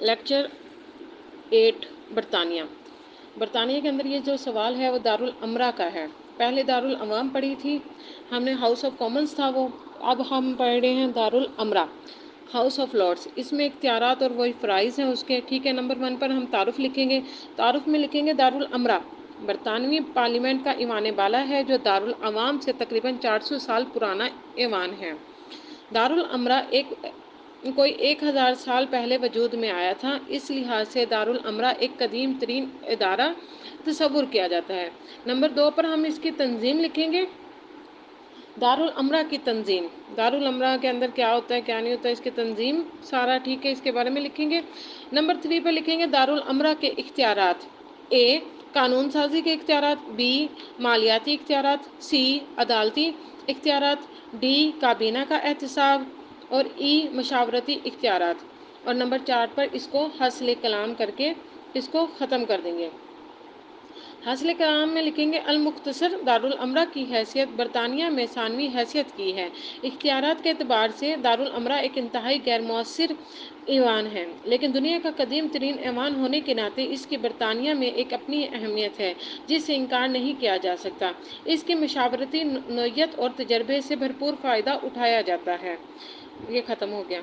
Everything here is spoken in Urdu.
لیکچر 8 برطانیہ۔ برطانیہ کے اندر یہ جو سوال ہے وہ دارالامرا کا ہے۔ پہلے دارالعوام پڑھی تھی ہم نے، ہاؤس آف کامنس تھا وہ، اب ہم پڑھ رہے ہیں دارالامرا، ہاؤس آف لارڈس۔ اس میں اختیارات اور وہی فرائض ہیں اس کے، ٹھیک ہے۔ نمبر 1 پر ہم تعارف لکھیں گے۔ تعارف میں لکھیں گے دارالامرا برطانوی پارلیمنٹ کا ایوان بالا ہے جو دارالعوام سے تقریباً 400 سال پرانا ایوان ہے۔ دارالامرا کوئی 1000 سال پہلے وجود میں آیا تھا، اس لحاظ سے دارالامرا ایک قدیم ترین ادارہ تصور کیا جاتا ہے۔ نمبر 2 پر ہم اس کی تنظیم لکھیں گے، دارالامرا کی تنظیم، دارالامرا کے اندر کیا ہوتا ہے کیا نہیں ہوتا ہے، اس کی تنظیم سارا، ٹھیک ہے، اس کے بارے میں لکھیں گے۔ نمبر 3 پر لکھیں گے دارالامرا کے اختیارات، اے قانون سازی کے اختیارات، بی مالیاتی اختیارات، سی عدالتی اختیارات، ڈی کابینہ کا احتساب اور ای مشاورتی اختیارات۔ اور نمبر 4 پر اس کو حاصل کلام کر کے اس کو ختم کر دیں گے۔ حاصل کلام میں لکھیں گے المختصر دارالامرا کی حیثیت برطانیہ میں ثانوی حیثیت کی ہے۔ اختیارات کے اعتبار سے دارالامرا ایک انتہائی غیر مؤثر ایوان ہے، لیکن دنیا کا قدیم ترین ایوان ہونے کے ناطے اس کی برطانیہ میں ایک اپنی اہمیت ہے جس سے انکار نہیں کیا جا سکتا۔ اس کی مشاورتی نوعیت اور تجربے سے بھرپور فائدہ اٹھایا جاتا ہے۔ یہ ختم ہو گیا۔